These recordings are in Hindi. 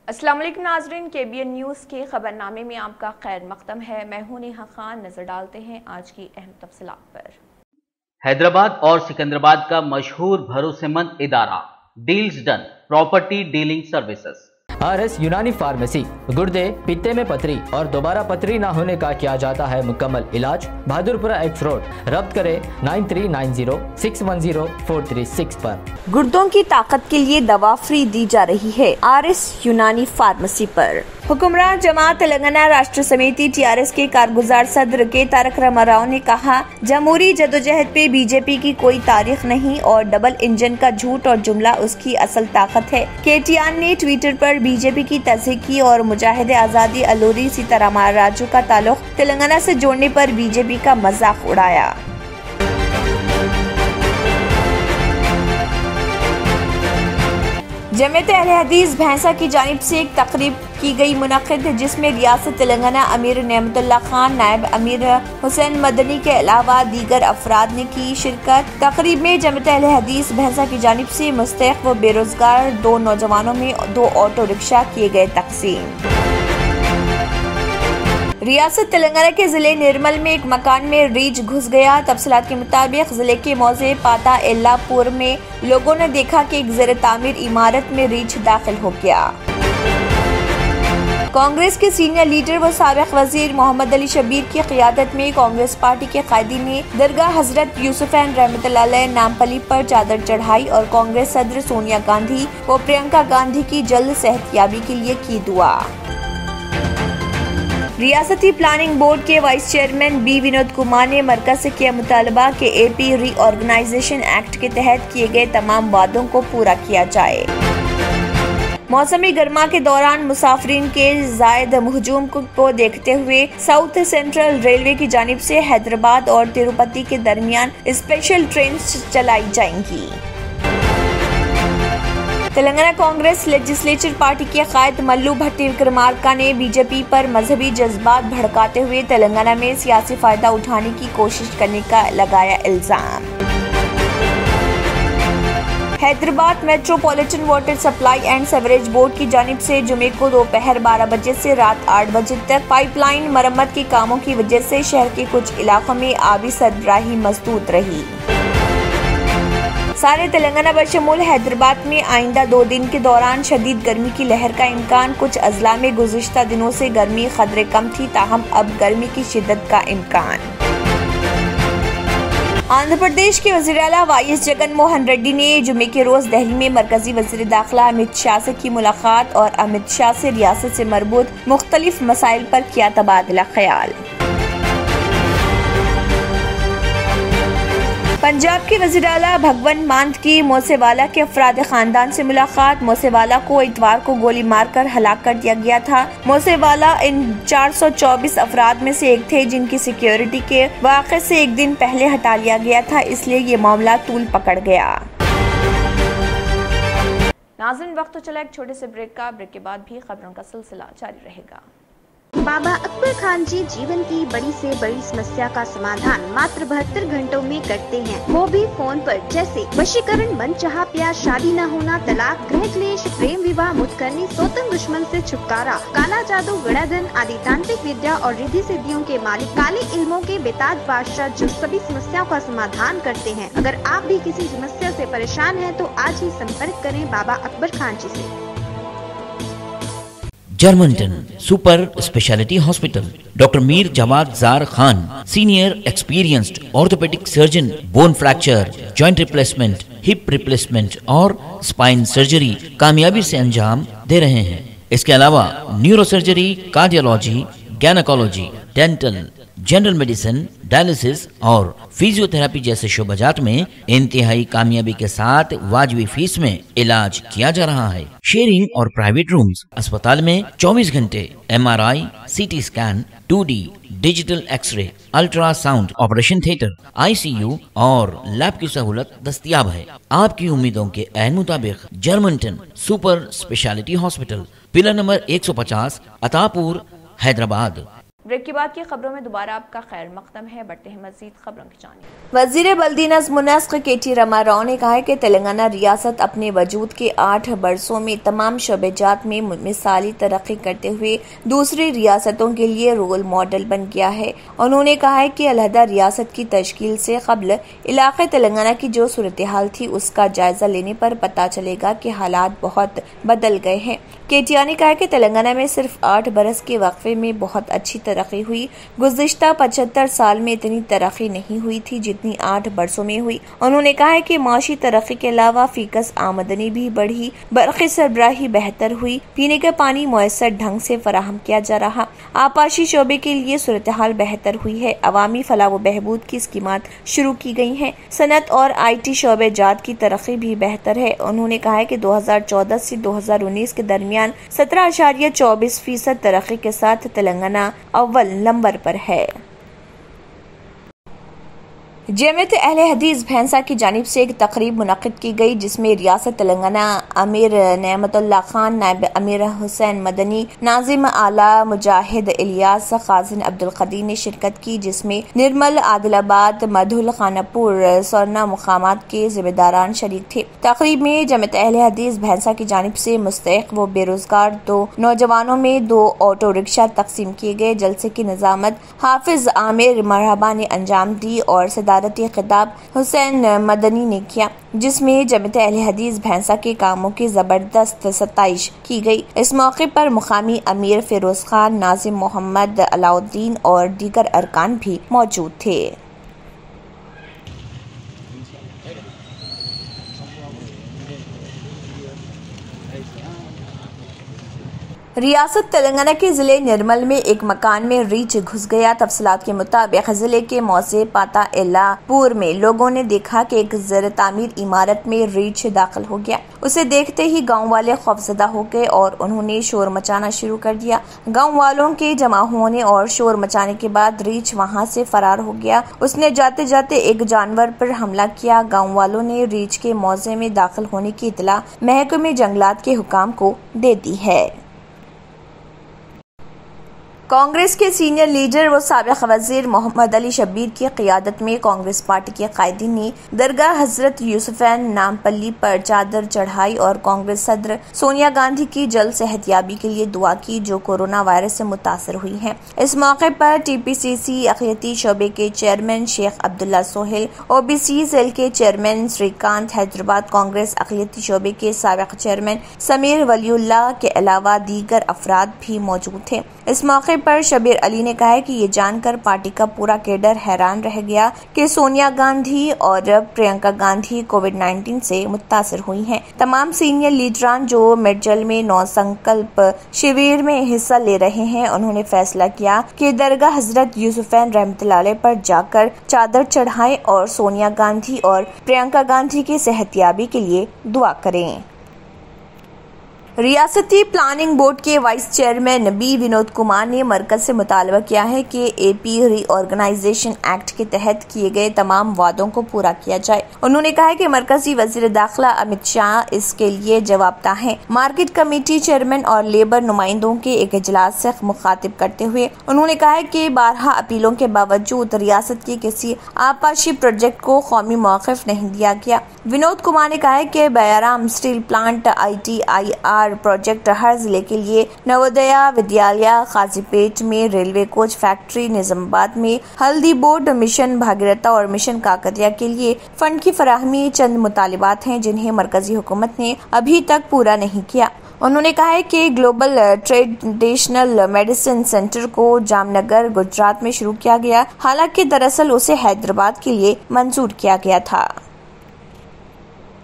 अस्सलाम वालेकुम नाज़रीन, KBN न्यूज़ के खबरनामे में आपका खैर मक़दम है। मैं हूं नेहा खान। नजर डालते हैं आज की अहम तफसीलात पर। हैदराबाद और सिकंदराबाद का मशहूर भरोसेमंद इदारा deals done property dealing services. RS Unani pharmacy, गुर्दे, पित्ते में पथरी और दोबारा पथरी ना होने का किया जाता है मुकम्मल इलाज। Bahadurpura x road. रब्त करें 9390610436 पर। गुर्दों की ताकत के लिए दवा फ्री दी जा रही है RS यूनानी फार्मेसी पर। हुक्मरान जमात तेलंगाना राष्ट्र समिति TRS के कारगुजार सदर के तारक रामाराव ने कहा, जमहूरी जदोजहद पे बीजेपी की कोई तारीख नहीं और डबल इंजन का झूठ और जुमला उसकी असल ताकत है। KTR ने ट्विटर पर बीजेपी की तस्दीक की और मुजाहिद आजादी अल्लूरी सीतारामा राजू का ताल्लुक तेलंगाना से जोड़ने पर बीजेपी का मजाक उड़ाया। जमीयत अहले हदीस भैंसा की जानिब से एक तकरीब की गई मुनक़िद, जिसमें रियासत तेलंगाना अमीर नेमतुल्लाह खान, नायब अमीर हुसैन मदनी के अलावा दीगर अफराद ने की शिरकत। तकरीब में जमीयत अहले हदीस भैंसा की जानिब से मुस्तहिक़ व बेरोजगार 2 नौजवानों में 2 ऑटो रिक्शा किए गए तकसीम। रियासत तेलंगाना के जिले निर्मल में एक मकान में रीछ घुस गया। तफसीलात के मुताबिक जिले के मौजे पाता एल्लापुर में लोगों ने देखा कि एक ज़ेर तामीर इमारत में रीछ दाखिल हो गया। कांग्रेस के सीनियर लीडर व साबिक वजीर मोहम्मद अली शब्बीर की क़ियादत में कांग्रेस पार्टी के कायदी ने दरगाह हजरत यूसुफैन रहमतुल्लाह अलैह नामपली पर चादर चढ़ाई और कांग्रेस सदर सोनिया गांधी व प्रियंका गांधी की जल्द सेहतयाबी के लिए की दुआ। रियासती प्लानिंग बोर्ड के vice chairman B Vinod Kumar ने मरकज से किया मुतालबा कि AP रीऑर्गेनाइजेशन एक्ट के तहत किए गए तमाम वादों को पूरा किया जाए। मौसमी गर्मा के दौरान मुसाफिरीन के जायद हुजूम को देखते हुए साउथ सेंट्रल रेलवे की जानिब से हैदराबाद और तिरुपति के दरमियान स्पेशल ट्रेन चलाई जाएंगी। तेलंगाना कांग्रेस लेजिस्लेचर पार्टी के कायद मल्लू भट्टी विक्रमार्का ने बीजेपी पर मजहबी जज्बात भड़काते हुए तेलंगाना में सियासी फायदा उठाने की कोशिश करने का लगाया इल्जाम। Hyderabad metropolitan water supply and sewerage board की जानिब से जुमे को दोपहर 12 बजे से रात 8 बजे तक पाइपलाइन मरम्मत के कामों की वजह से शहर के कुछ इलाकों में आबी सरबराही मजबूत रही। सारे तेलंगाना बशमूल हैदराबाद में आइंदा 2 दिन के दौरान शदीद गर्मी की लहर का इम्कान। कुछ अजला में गुज़िश्ता दिनों से गर्मी खदरे कम थी, ताहम अब गर्मी की शिद्दत का इम्कान। आंध्र प्रदेश के वज़ीर आला YS जगन मोहन रेड्डी ने जुमे के रोज दिल्ली में मरकजी वज़ीर दाखिला अमित शाह से की मुलाकात और अमित शाह से रियासत से मरबूत मुख्तलिफ मसाइल पर किया तबादला ख्याल। पंजाब के वज़ीर आला भगवंत मान की मोसेवाला के अफराद खानदान से मुलाकात। मोसेवाला को इतवार को गोली मारकर हलाक कर दिया गया था। मोसेवाला इन 424 अफराद में से एक थे जिनकी सिक्योरिटी के वाक़े से एक दिन पहले हटा लिया गया था, इसलिए ये मामला तूल पकड़ गया। नाज़रीन, वक्त तो चला एक छोटे से ब्रेक का। ब्रेक के बाद भी खबरों का सिलसिला जारी रहेगा। बाबा अकबर खान जी जीवन की बड़ी से बड़ी समस्या का समाधान मात्र 72 घंटों में करते हैं, वो भी फोन पर। जैसे वशीकरण, मनचाहा प्यार, शादी न होना, तलाक, गृह क्लेश, प्रेम विवाह, मुतकरनी, सोतन दुश्मन से छुटकारा, काला जादू, गड़ाधन आदि तांत्रिक विद्या और रिद्धि सिद्धियों के मालिक काले इल्मों के बेताज बादशाह जो सभी समस्याओं का समाधान करते हैं। अगर आप भी किसी समस्या से परेशान हैं तो आज ही संपर्क करें बाबा अकबर खान जी से। Germanten super speciality hospital, doctor Mir Jawad Zar Khan, senior experienced orthopaedic surgeon, bone fracture, joint replacement, hip replacement और स्पाइन सर्जरी कामयाबी से अंजाम दे रहे हैं। इसके अलावा neurosurgery, cardiology, gynaecology, dental, general medicine, dialysis और फिजियोथेरेपी जैसे शोबाजात में इंतहाई कामयाबी के साथ वाजबी फीस में इलाज किया जा रहा है। शेयरिंग और प्राइवेट रूम्स। अस्पताल में 24 घंटे MRI, CT scan, 2D digital x-ray, ultrasound, operation theatre, ICU और लैब की सहूलत दस्तयाब है। आपकी उम्मीदों के ऐन मुताबिक Germanten super speciality hospital, pillar number 150, Attapur, Hyderabad. Break के बाद की खबरों में दोबारा आपका खैर मकदम है। बढ़ते हैं मजीद खबरों की जानिब। वजीर बल्दी नज़्म मुनस्क KT रामा राव ने कहा है कि तेलंगाना रियासत अपने वजूद के 8 बरसों में तमाम शोबेजात में मिसाली तरक्की करते हुए दूसरी रियासतों के लिए रोल मॉडल बन गया है। उन्होंने कहा है कि अलहदा रियासत की तश्कील से कबल इलाके तेलंगाना की जो सूरत हाल थी उसका जायजा लेने पर पता चलेगा कि हालात बहुत बदल गए हैं। KT ने कहा कि तेलंगाना में सिर्फ 8 बरस के वक्फे में बहुत अच्छी तरक्की हुई। गुज़िश्ता 75 साल में इतनी तरक्की नहीं हुई थी जितनी 8 बरसों में हुई। उन्होंने कहा है कि माशी तरक्की के अलावा फीकस आमदनी भी बढ़ी, बरक़ी सरबराही बेहतर हुई, पीने का पानी मुयस्सर ढंग से फराहम किया जा रहा, आपाशी शोबे के लिए सूरत हाल बेहतर हुई है, अवामी फलाह व बहबूद की स्कीमात शुरू की गई हैं, सनत और IT शोबे जात की तरक्की भी बेहतर है। उन्होंने कहा है कि 2014 से 2019 के दरमियान 17.24% तरक्की के साथ तेलंगाना अव्वल नंबर पर है। जमीयत अहले हदीस भैंसा की जानिब से एक तकरीब मुनक़िद की गई जिसमें रियासत तेलंगाना अमीर नेमतुल्लाह खान, नायब अमीर हुसैन मदनी, नाजिम आला मुजाहिद इलियास, खाजिन अब्दुल कदीर ने शिरकत की, जिसमें निर्मल, आदिलाबाद, मधुल, खानापुर, सोरना मुकामात के जिम्मेदारान शरीक थे। तकरीब में जमीयत अहले हदीस भैंसा की जानिब से मुस्तहिक व बेरोजगार 2 नौजवानों में 2 ऑटो रिक्शा तकसीम किए गए। जलसे की निजामत हाफिज आमिर मरहबा ने अंजाम दी और सदारती खिताब हुसैन मदनी ने किया, जिसमें जमीयत अहले हदीस भैंसा के कामों की जबरदस्त सताइश की गई। इस मौके पर मुकामी अमीर फिरोज खान, नाजिम मोहम्मद, अलाउद्दीन और दीगर अरकान भी मौजूद थे। रियासत तेलंगाना के जिले निर्मल में एक मकान में रीछ घुस गया। तफसीलात के मुताबिक जिले के मौसे पाता इलापुर में लोगों ने देखा कि एक ज़र तामीर इमारत में रीछ दाखिल हो गया। उसे देखते ही गांव वाले खौफजदा हो गए और उन्होंने शोर मचाना शुरू कर दिया। गांव वालों के जमा होने और शोर मचाने के बाद रीछ वहां से फरार हो गया। उसने जाते जाते एक जानवर पर हमला किया। गांव वालों ने रीछ के मौजे में दाखिल होने की इतला महकमे जंगलात के हुकाम को दे दी है। कांग्रेस के सीनियर लीडर व साबिक वजीर मोहम्मद अली शब्बीर की क़ियादत में कांग्रेस पार्टी के कायदीन ने दरगाह हजरत यूसुफैन नामपल्ली पर चादर चढ़ाई और कांग्रेस सदर सोनिया गांधी की जल्द सेहतयाबी के लिए दुआ की, जो कोरोना वायरस से मुतासर हुई हैं। इस मौके पर TPCC अक़लियती शोबे के chairman Sheikh Abdullah Sohail, OBC cell के चेयरमैन श्रीकांत, हैदराबाद कांग्रेस अक़लियती शोबे के साबिक चेयरमैन समीर वलीउल्लाह के अलावा दीगर अफराद भी मौजूद थे। इस मौके पर शब्बीर अली ने कहा है कि ये जानकर पार्टी का पूरा कैडर हैरान रह गया कि सोनिया गांधी और प्रियंका गांधी कोविड-19 से मुतासर हुई हैं। तमाम सीनियर लीडरान जो मिर्जल में 9 संकल्प शिविर में हिस्सा ले रहे हैं, उन्होंने फैसला किया कि दरगाह हजरत यूसुफैन रहमतुल्लाह अलैह पर जाकर चादर चढ़ाएं और सोनिया गांधी और प्रियंका गांधी की सेहतयाबी के लिए दुआ करें। रियासती प्लानिंग बोर्ड के vice chairman B Vinod Kumar ने मरकज से मुतालबा किया है कि AP रीऑर्गेनाइजेशन एक्ट के तहत किए गए तमाम वादों को पूरा किया जाए। उन्होंने कहा है कि मरकजी वजीर दाखिला अमित शाह इसके लिए जवाबदेह हैं। मार्केट कमेटी चेयरमैन और लेबर नुमाइंदों के एक इजलास से मुखातिब करते हुए उन्होंने कहा है कि 12 अपीलों के बावजूद रियासत के किसी आपाशी प्रोजेक्ट को कौमी मौक़िफ नहीं दिया गया। विनोद कुमार ने कहा है कि Bayyaram steel plant, ITIR project हर जिले के लिए, नवोदया विद्यालय काजीपेट में, रेलवे कोच फैक्ट्री निजामाबाद में, हल्दी बोर्ड, मिशन भागीरथ और मिशन काकतिया के लिए फंड की फराहमी चंद मुतालिबात हैं जिन्हें मरकजी हुकूमत ने अभी तक पूरा नहीं किया। उन्होंने कहा है कि ग्लोबल ट्रेडिशनल मेडिसिन सेंटर को जामनगर गुजरात में शुरू किया गया, हालांकि दरअसल उसे हैदराबाद के लिए मंजूर किया गया था।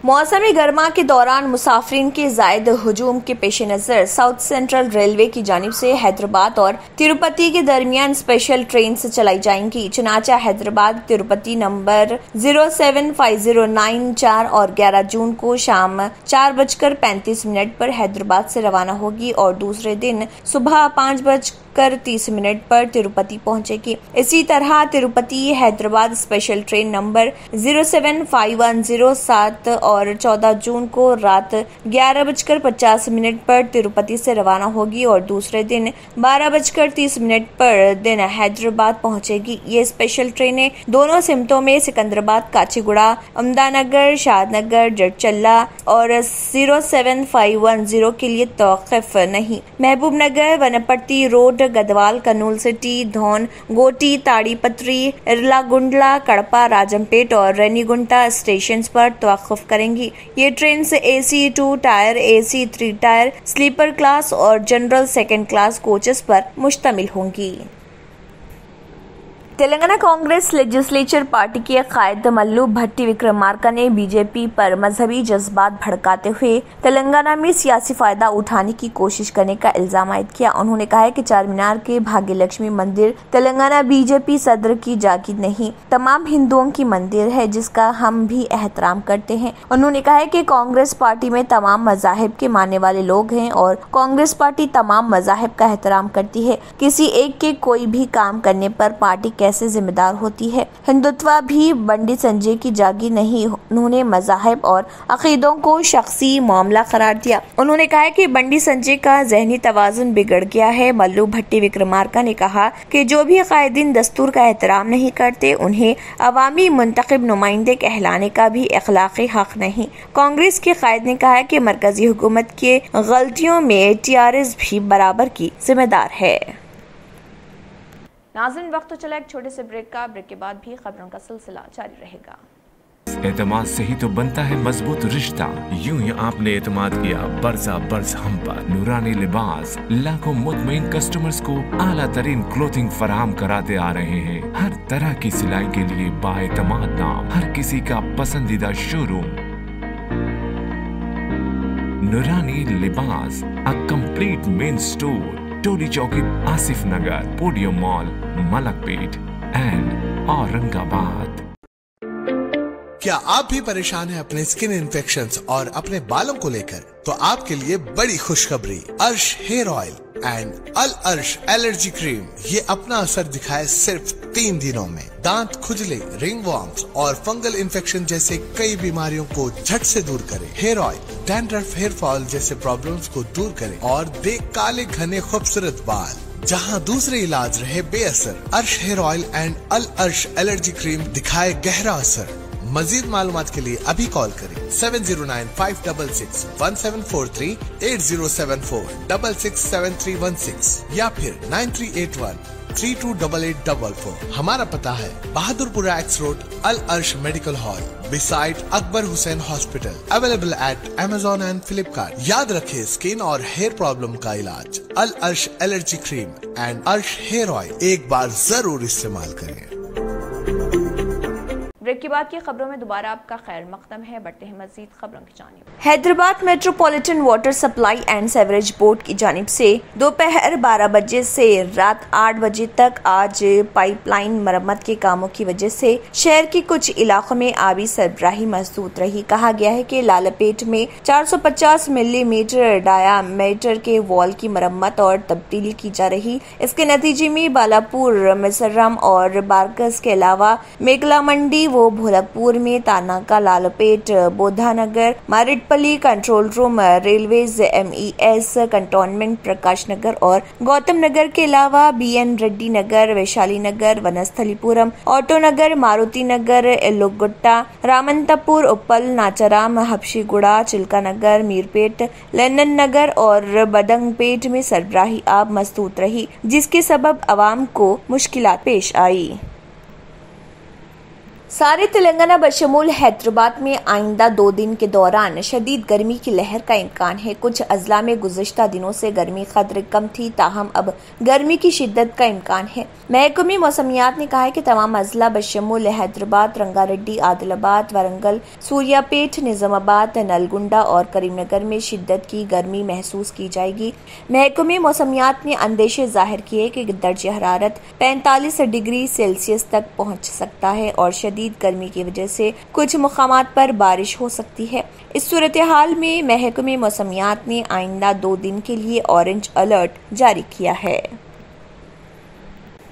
मौसमी गर्मा के दौरान मुसाफिरीन के जायद हुजूम के पेश नज़र साउथ सेंट्रल रेलवे की जानिब से हैदराबाद और तिरुपति के दरमियान स्पेशल ट्रेन से चलाई जाएंगी। चुनाचा हैदराबाद तिरुपति नंबर 07509 4 और 11 जून को शाम 4:35 पर हैदराबाद से रवाना होगी और दूसरे दिन सुबह 5 5:30 पर तिरुपति पहुंचेगी। इसी तरह Tirupati Hyderabad special train number 07510 7 और 14 जून को रात 11:50 पर तिरुपति से रवाना होगी और दूसरे दिन 12:30 पर दिन हैदराबाद पहुंचेगी। ये स्पेशल ट्रेनें दोनों सिमतों में सिकंदराबाद, काचीगुड़ा, अहमदानगर, शादनगर, जड़चल्ला और 07510 के लिए तौक़िफ़ नहीं। महबूब नगर, वनपट्टी रोड, गदवाल, कनूल सिटी, धौन, गोटी, ताड़ीपत्री, इरलागुंडला, कड़पा, राजमपेट और रेनीगुंटा स्टेशन पर तौक़िफ़ करेंगी। ये ट्रेन से AC 2 tier, AC 3 tier, sleeper class और जनरल सेकेंड क्लास कोचेस पर मुश्तमिल होंगी। तेलंगाना कांग्रेस लेजिस्लेचर पार्टी के कायद मल्लू भट्टी विक्रमार्का ने बीजेपी पर मजहबी जज्बात भड़काते हुए तेलंगाना में सियासी फायदा उठाने की कोशिश करने का इल्जाम आयद किया। उन्होंने कहा है कि चारमीनार के भाग्यलक्ष्मी मंदिर तेलंगाना बीजेपी सदर की जागीर नहीं, तमाम हिंदुओं की मंदिर है जिसका हम भी एहतराम करते हैं। उन्होंने कहा है कि कांग्रेस पार्टी में तमाम मजाहिब के मानने वाले लोग हैं और कांग्रेस पार्टी तमाम मजाहिब का एहतराम करती है। किसी एक के कोई भी काम करने पर पार्टी कैसे जिम्मेदार होती है। हिंदुत्व भी बंडी संजय की जागीर नहीं। उन्होंने मजाहिब और अकीदों को शख्सी मामला करार दिया। उन्होंने कहा कि बंडी संजय का जहनी तवाजुन बिगड़ गया है। मल्लू भट्टी विक्रमार्का ने कहा कि जो भी कायदीन दस्तूर का एहतराम नहीं करते उन्हें अवामी मुंतखब नुमाइंदे कहलाने का भी अखलाकी हक नहीं। कांग्रेस के कायद ने कहा कि मरकजी हुकूमत के गलतियों में TRS भी बराबर की जिम्मेदार है। नाज़रीन, वक्त तो चला एक छोटे से ब्रेक का। ब्रेक के बाद भी खबरों का सिलसिला जारी रहेगा। एतमाद से ही तो बनता है मजबूत रिश्ता। यूं ही आपने एतमाद किया बरसा बरस हम पर। नूरानी लिबास लाखों मुतमईन कस्टमर्स को आला तरीन क्लोथिंग फराहम कराते आ रहे हैं। हर तरह की सिलाई के लिए बाएतमाद नाम, हर किसी का पसंदीदा showroom Noorani Libas, a complete men store, Toli Chowki, Asif Nagar, Podium Mall, Malakpet and Aurangabad. क्या आप भी परेशान हैं अपने स्किन इन्फेक्शंस और अपने बालों को लेकर? तो आपके लिए बड़ी खुशखबरी, अर्श हेयर ऑयल एंड अल अर्श एलर्जी क्रीम ये अपना असर दिखाए सिर्फ 3 दिनों में। दांत खुजले, रिंगवॉर्म्स और फंगल इन्फेक्शन जैसे कई बीमारियों को झट से दूर करे। Hair oil dandruff, hair fall जैसे प्रॉब्लम्स को दूर करे और दे काले घने खूबसूरत बाल। जहां दूसरे इलाज रहे बेअसर, अर्श हेयर ऑयल एंड अल अर्श एलर्जी क्रीम दिखाए गहरा असर। मजीद मालूमात के लिए अभी कॉल करें 7095661743, 8074667316 या फिर 9381328844। हमारा पता है बहादुरपुरा एक्स रोड, अल अर्श medical hall, beside Akbar Hussain hospital. Available at Amazon and Flipkart। याद रखें, स्किन और हेयर प्रॉब्लम का इलाज अल अर्श एलर्जी क्रीम एंड अर्श हेयर ऑयल एक बार जरूर इस्तेमाल करें। ब्रेक के बाद की खबरों में दोबारा आपका खैर मकदम है। बढ़ते हैं मजीद खबरों की जानिब। Hyderabad metropolitan water supply and sewerage board की जानिब से दोपहर 12 बजे से रात 8 बजे तक आज पाइपलाइन मरम्मत के कामों की वजह से शहर के कुछ इलाकों में आबी सरबराही महसूस रही। कहा गया है कि लालपेट में 450 मिलीमीटर डायामीटर के वॉल की मरम्मत और तब्दीली की जा रही। इसके नतीजे में बालापुर, मिसरम और बारकस के अलावा मेघला मंडी वो भोलकपुर में तानाका, Lalapet, Bodhanagar, Marredpally, control room, railways, MES cantonment, Prakash Nagar और गौतम नगर के अलावा BN रेड्डी नगर, वैशाली नगर, वनस्थलीपुरम, ऑटो नगर, मारुति नगर, एल्लोगुट्टा, रामंतपुर, उप्पल, नाचाराम, हबशीगुड़ा, चिल्का नगर, मीरपेट, लेनन नगर और बदंगपेट में सरबराही आब मसदूद रही, जिसके सबब अवाम को मुश्किलात पेश आई। सारे तेलंगाना बशमूल हैदराबाद में आइंदा 2 दिन के दौरान शदीद गर्मी की लहर का इम्कान है। कुछ अजला में गुज़िश्ता दिनों से गर्मी कदर कम थी, ताहम अब गर्मी की शिद्दत का इम्कान है। महकमे मौसमियात ने कहा है कि तमाम अजला बशमूल हैदराबाद, रंगारेड्डी, आदिलाबाद, वरंगल, सूर्यापेट, निजामाबाद, नलगुंडा और करीमनगर में शिद्दत की गर्मी महसूस की जाएगी। महकमे मौसमियात ने अंदेशे जाहिर किए कि दर्जे हरारत 45 डिग्री सेल्सियस तक पहुँच सकता है और शदीद गर्मी की वजह से कुछ मुकामात पर बारिश हो सकती है। इस सूरत हाल में महकमे मौसमियात ने आइंदा 2 दिन के लिए ऑरेंज अलर्ट जारी किया है।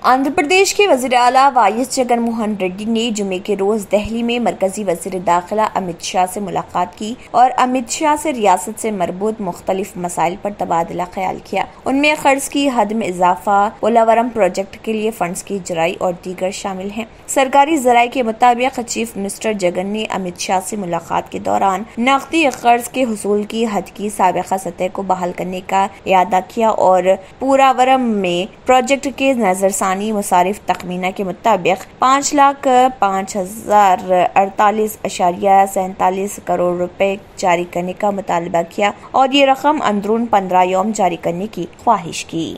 आंध्र प्रदेश के वज़ीर आला वाईएस जगन मोहन रेड्डी ने जुमे के रोज दिल्ली में मरकजी वज़ीर दाखिला अमित शाह से मुलाकात की और अमित शाह से रियासत से मरबूत मुख्तलिफ मसाइल पर तबादला ख्याल किया। उनमें कर्ज की हद में इजाफा, पोलावरम प्रोजेक्ट के लिए फंड्स की जराई और दीगर शामिल हैं। सरकारी जराये के मुताबिक चीफ मिनिस्टर जगन ने अमित शाह से मुलाकात के दौरान नकदी कर्ज के हुसूल की हद की साबिक़ा सतह को बहाल करने का इरादा किया और पोलावरम में प्रोजेक्ट के नजरसानी मुसारिफ तखमीना के मुताबिक 5,05,048.47 करोड़ रुपए जारी करने का मुतालबा किया और ये रकम अंदरून 15 यौम जारी करने की ख्वाहिश की।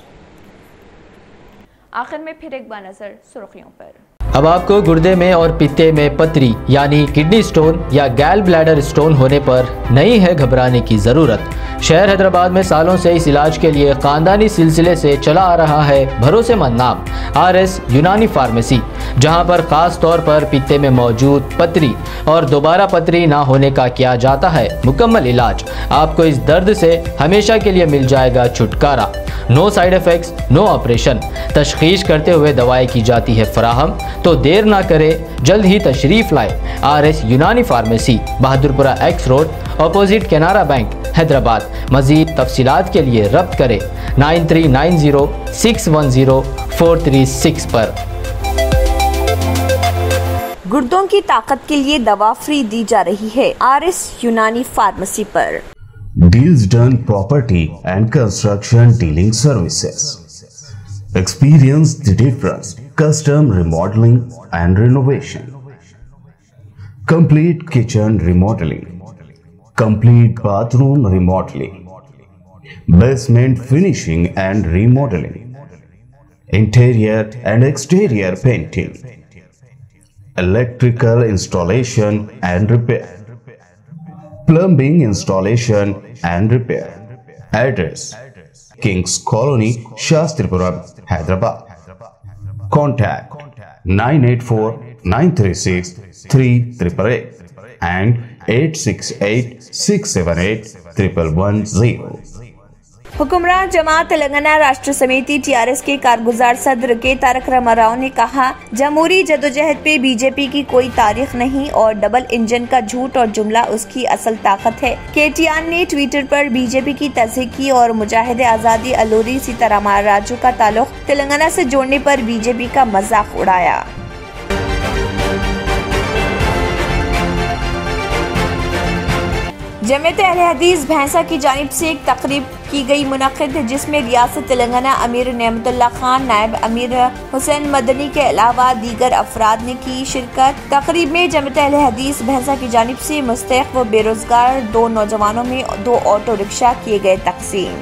आखिर में फिर एक बार नजर सुर्खियों पर। अब आपको गुर्दे में और पित्ते में पथरी यानी किडनी स्टोन या गैल ब्लैडर स्टोन होने पर नहीं है घबराने की जरूरत। शहर हैदराबाद में सालों से इस इलाज के लिए खानदानी सिलसिले से चला आ रहा है भरोसेमंद नाम RS यूनानी फार्मेसी, जहां पर खास तौर पर पित्ते में मौजूद पथरी और दोबारा पथरी ना होने का किया जाता है मुकम्मल इलाज। आपको इस दर्द से हमेशा के लिए मिल जाएगा छुटकारा। No side effects, no operation. तशखीस करते हुए दवाएं की जाती है फराहम, तो देर ना करे, जल्द ही तशरीफ लाए। RS Unani pharmacy, Bahadurpura X road, opposite Canara bank, Hyderabad. मजीद तफसीलात के लिए रब्त करें 9390610436 पर। गुर्दों की ताकत के लिए दवा फ्री दी जा रही है RS यूनानी फार्मेसी पर। Deals done property and construction dealing services. Experience the difference. Custom remodeling and renovation. Complete kitchen remodeling. Complete bathroom remodeling. Basement finishing and remodeling. Interior and exterior painting. Electrical installation and repair. Plumbing installation and repair. Address: Kings Colony, Shastripura, Hyderabad. Contact 984-936-3888 and 868-678-1110. हुक्मरान जमात तेलंगाना राष्ट्र समिति TRS के कारगुजार सदर के तारक रामाराव ने कहा, जमहूरी जदोजहद पे बीजेपी की कोई तारीख नहीं और डबल इंजन का झूठ और जुमला उसकी असल ताकत है। KTR ने ट्विटर पर बीजेपी की तस्दीक की और मुजाहिद आजादी अल्लूरी सीतारामराजू का ताल्लुक तेलंगाना से जोड़ने पर बीजेपी का मजाक उड़ाया। जमात अहले हदीस भैंसा की जानिब से एक तकरीब की गई मुनक़िद, जिसमें रियासत तेलंगाना अमीर नेमतुल्लाह खान, नायब अमीर हुसैन मदनी के अलावा दीगर अफराद ने की शिरकत। तकरीब में जमात अहले हदीस भैंसा की जानिब से मुस्तहक़ व बेरोजगार 2 नौजवानों में 2 ऑटो रिक्शा किए गए तकसीम।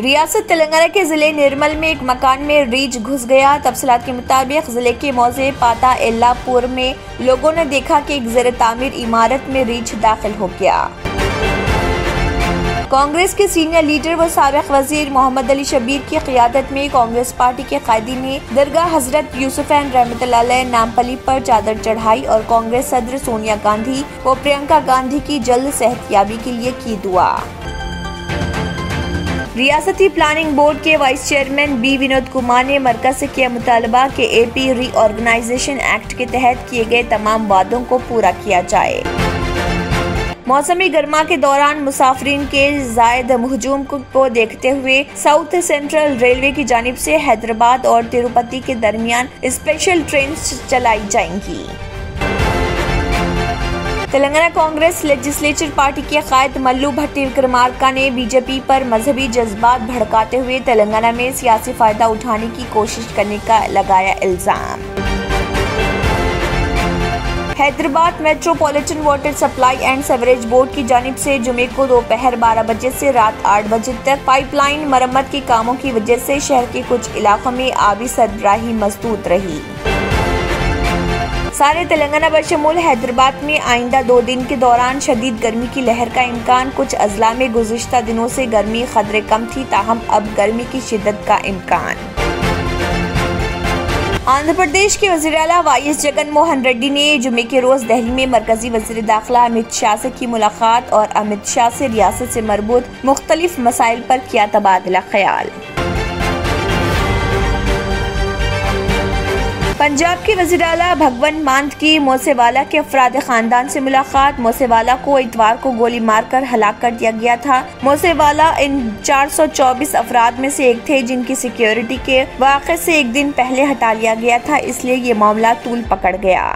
रियासत तेलंगाना के जिले निर्मल में एक मकान में रीछ घुस गया। तफसीलात के मुताबिक जिले के मौजे पाता एल्लापुर में लोगों ने देखा कि एक ज़ेर तामीर इमारत में रीछ दाखिल हो गया। कांग्रेस के सीनियर लीडर व साबिक़ वजीर मोहम्मद अली शब्बीर की क़ियादत में कांग्रेस पार्टी के कायदीन ने दरगाह हजरत यूसुफैन रहमतुल्लाह अलैह नामपली पर चादर चढ़ाई और कांग्रेस सदर सोनिया गांधी व प्रियंका गांधी की जल्द सेहतयाबी के लिए की दुआ। रियासती प्लानिंग बोर्ड के vice chairman B Vinod Kumar ने मरकज से किया मुतालबा कि AP रीऑर्गेनाइजेशन एक्ट के तहत किए गए तमाम वादों को पूरा किया जाए। मौसमी गर्मा के दौरान मुसाफिरीन के जायद हुजूम को देखते हुए साउथ सेंट्रल रेलवे की जानिब से हैदराबाद और तिरुपति के दरमियान स्पेशल ट्रेन चलाई जाएंगी। तेलंगाना कांग्रेस लेजिस्लेचर पार्टी के कायद मल्लू भट्टी विक्रमार्का ने बीजेपी पर मजहबी जज्बात भड़काते हुए तेलंगाना में सियासी फायदा उठाने की कोशिश करने का लगाया इल्जाम। Hyderabad metropolitan water supply and sewerage board की जानिब से जुमे को दोपहर 12 बजे से रात 8 बजे तक पाइपलाइन मरम्मत के कामों की वजह से शहर के कुछ इलाकों में आबी सरबराही मजबूत रही। सारे तेलंगाना बशमूल हैदराबाद में आइंदा 2 दिन के दौरान शदीद गर्मी की लहर का इम्कान। कुछ अजला में गुज़िश्ता दिनों से गर्मी खतरे कम थी, ताहम अब गर्मी की शिद्दत का इम्कान। आंध्र प्रदेश के वज़ीर आला वाईएस जगन मोहन रेड्डी ने जुमे के रोज दिल्ली में मरकजी वज़ीर दाखिला अमित शाह से की मुलाकात और अमित शाह से रियासत से मरबूत मुख्तलिफ मसाइल पर किया तबादला ख्याल। पंजाब के वज़ीर आला भगवंत मान की मोसेवाला के अफराद खानदान से मुलाकात। मोसेवाला को इतवार को गोली मारकर हलाक कर दिया गया था। मोसेवाला इन 424 अफराद में से एक थे जिनकी सिक्योरिटी के वाक़े से एक दिन पहले हटा लिया गया था, इसलिए ये मामला तूल पकड़ गया।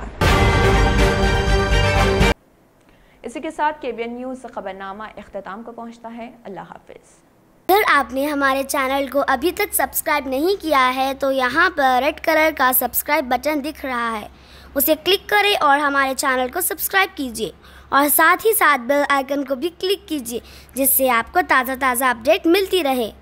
इसी के साथ KBN न्यूज़ खबरनामा इख्तिताम को पहुंचता है। अल्लाह हाफिज। अगर आपने हमारे चैनल को अभी तक सब्सक्राइब नहीं किया है तो यहाँ पर रेड कलर का सब्सक्राइब बटन दिख रहा है, उसे क्लिक करें और हमारे चैनल को सब्सक्राइब कीजिए और साथ ही साथ बेल आइकन को भी क्लिक कीजिए, जिससे आपको ताज़ा अपडेट मिलती रहे।